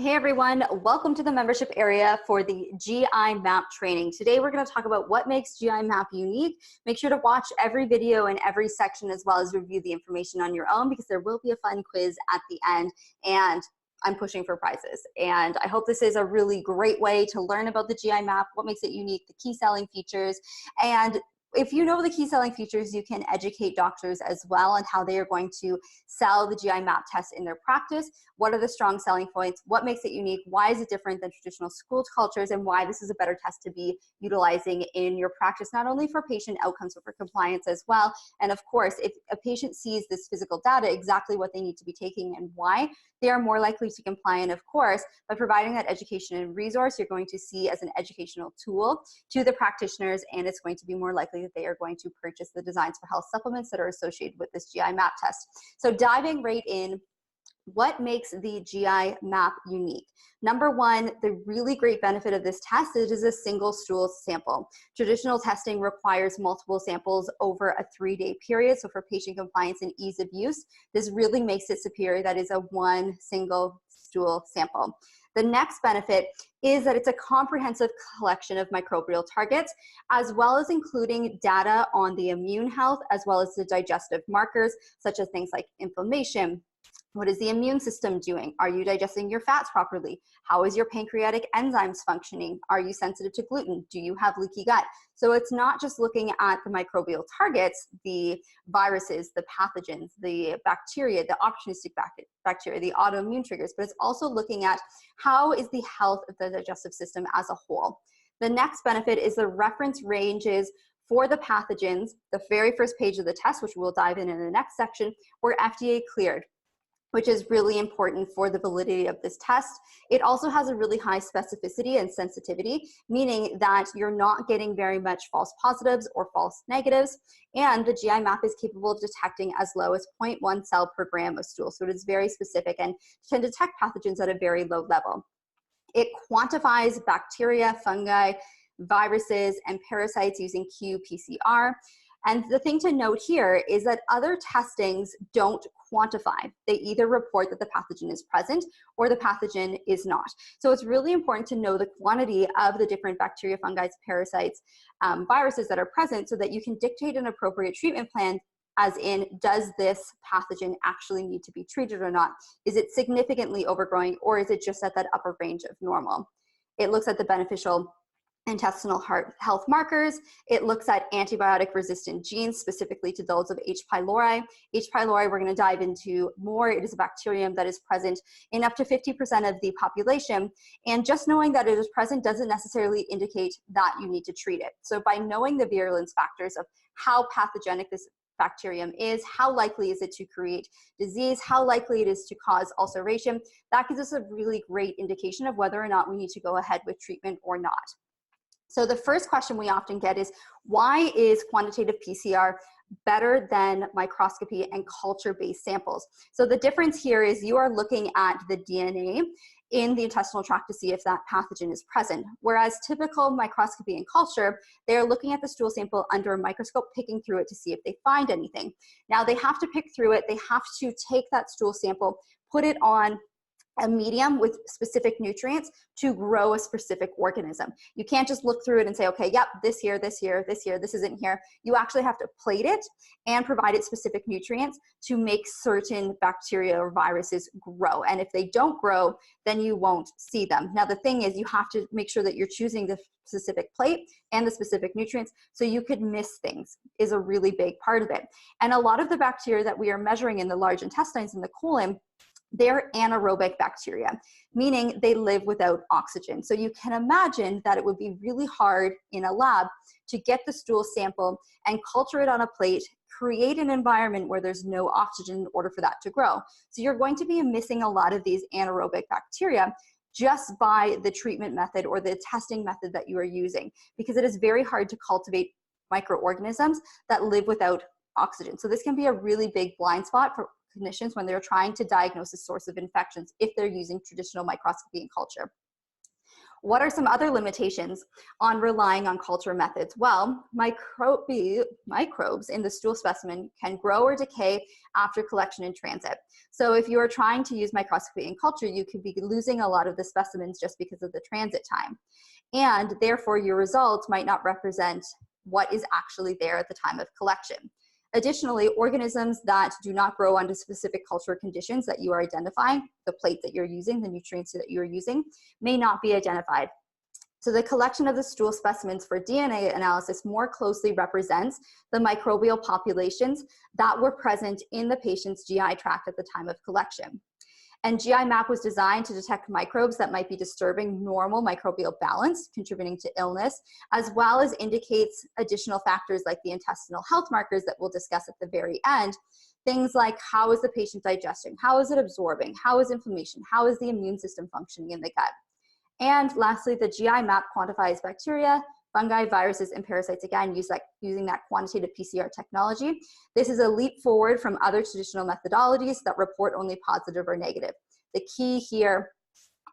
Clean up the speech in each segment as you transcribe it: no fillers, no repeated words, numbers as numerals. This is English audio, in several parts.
Hey everyone, welcome to the membership area for the GIMAP training. Today we're going to talk about what makes GIMAP unique. Make sure to watch every video and every section as well as review the information on your own because there will be a fun quiz at the end and I'm pushing for prizes. And I hope this is a really great way to learn about the GIMAP, what makes it unique, the key selling features, and if you know the key selling features, you can educate doctors as well on how they are going to sell the GIMAP test in their practice. What are the strong selling points? What makes it unique? Why is it different than traditional school cultures? And why this is a better test to be utilizing in your practice, not only for patient outcomes, but for compliance as well. And of course, if a patient sees this physical data, exactly what they need to be taking and why, they are more likely to comply. And of course, by providing that education and resource, you're going to see as an educational tool to the practitioners, and it's going to be more likely that they are going to purchase the Designs for Health supplements that are associated with this GIMAP test. So diving right in, what makes the GIMAP unique? Number one, the really great benefit of this test is it is a single stool sample. Traditional testing requires multiple samples over a 3-day period. So for patient compliance and ease of use, this really makes it superior. That is a one single stool sample. The next benefit is that it's a comprehensive collection of microbial targets, as well as including data on the immune health, as well as the digestive markers, such as things like inflammation. What is the immune system doing? Are you digesting your fats properly? How is your pancreatic enzymes functioning? Are you sensitive to gluten? Do you have leaky gut? So it's not just looking at the microbial targets, the viruses, the pathogens, the bacteria, the opportunistic bacteria, the autoimmune triggers, but it's also looking at how is the health of the digestive system as a whole. The next benefit is the reference ranges for the pathogens. The very first page of the test, which we'll dive in the next section, were FDA cleared, which is really important for the validity of this test. It also has a really high specificity and sensitivity, meaning that you're not getting very much false positives or false negatives, and the GIMAP is capable of detecting as low as 0.1 cell per gram of stool, so it is very specific and can detect pathogens at a very low level. It quantifies bacteria, fungi, viruses, and parasites using qPCR. And the thing to note here is that other testings don't quantify. They either report that the pathogen is present or the pathogen is not. So it's really important to know the quantity of the different bacteria, fungi, parasites, viruses that are present so that you can dictate an appropriate treatment plan, as in, does this pathogen actually need to be treated or not? Is it significantly overgrowing, or is it just at that upper range of normal? It looks at the beneficial intestinal health markers. It looks at antibiotic resistant genes, specifically to those of H. pylori. H. pylori, we're going to dive into more. It is a bacterium that is present in up to 50% of the population. And just knowing that it is present doesn't necessarily indicate that you need to treat it. So by knowing the virulence factors of how pathogenic this bacterium is, how likely is it to create disease, how likely it is to cause ulceration, that gives us a really great indication of whether or not we need to go ahead with treatment or not. So the first question we often get is, why is quantitative PCR better than microscopy and culture-based samples? So the difference here is you are looking at the DNA in the intestinal tract to see if that pathogen is present. Whereas typical microscopy and culture, they're looking at the stool sample under a microscope, picking through it to see if they find anything. Now they have to pick through it. They have to take that stool sample, put it on a medium with specific nutrients to grow a specific organism. You can't just look through it and say, okay, yep, this here, this here, this here, this isn't here. You actually have to plate it and provide it specific nutrients to make certain bacteria or viruses grow. And if they don't grow, then you won't see them. Now, the thing is, you have to make sure that you're choosing the specific plate and the specific nutrients, so you could miss things is a really big part of it. And a lot of the bacteria that we are measuring in the large intestines and the colon, they're anaerobic bacteria, meaning they live without oxygen. So you can imagine that it would be really hard in a lab to get the stool sample and culture it on a plate, create an environment where there's no oxygen in order for that to grow. So you're going to be missing a lot of these anaerobic bacteria just by the treatment method or the testing method that you are using, because it is very hard to cultivate microorganisms that live without oxygen. So this can be a really big blind spot for clinicians when they're trying to diagnose the source of infections if they're using traditional microscopy and culture. What are some other limitations on relying on culture methods? Well, microbes in the stool specimen can grow or decay after collection in transit. So if you are trying to use microscopy in culture, you could be losing a lot of the specimens just because of the transit time. And therefore, your results might not represent what is actually there at the time of collection. Additionally, organisms that do not grow under specific cultural conditions that you are identifying, the plate that you're using, the nutrients that you're using, may not be identified. So the collection of the stool specimens for DNA analysis more closely represents the microbial populations that were present in the patient's GI tract at the time of collection. And GIMAP was designed to detect microbes that might be disturbing normal microbial balance, contributing to illness, as well as indicates additional factors like the intestinal health markers that we'll discuss at the very end. Things like how is the patient digesting, how is it absorbing, how is inflammation, how is the immune system functioning in the gut. And lastly, the GIMAP quantifies bacteria, fungi, viruses, and parasites, again, using that quantitative PCR technology. This is a leap forward from other traditional methodologies that report only positive or negative. The key here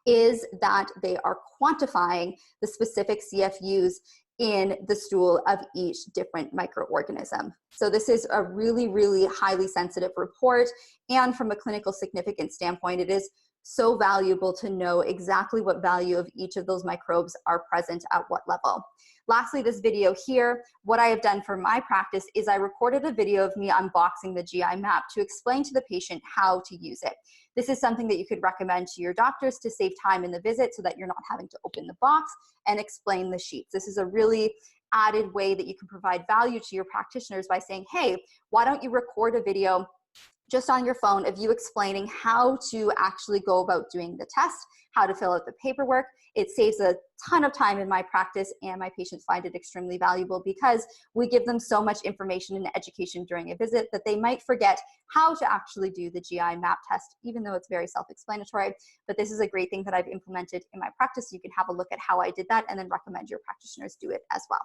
is that they are quantifying the specific CFUs in the stool of each different microorganism. So this is a really, really highly sensitive report. And from a clinical significance standpoint, it is so valuable to know exactly what value of each of those microbes are present at what level. Lastly, this video here, what I have done for my practice is I recorded a video of me unboxing the GIMAP to explain to the patient how to use it. This is something that you could recommend to your doctors to save time in the visit so that you're not having to open the box and explain the sheets. This is a really added way that you can provide value to your practitioners by saying, hey, why don't you record a video just on your phone of you explaining how to actually go about doing the test, how to fill out the paperwork. It saves a ton of time in my practice, and my patients find it extremely valuable because we give them so much information and education during a visit that they might forget how to actually do the GIMAP test, even though it's very self-explanatory. But this is a great thing that I've implemented in my practice. You can have a look at how I did that and then recommend your practitioners do it as well.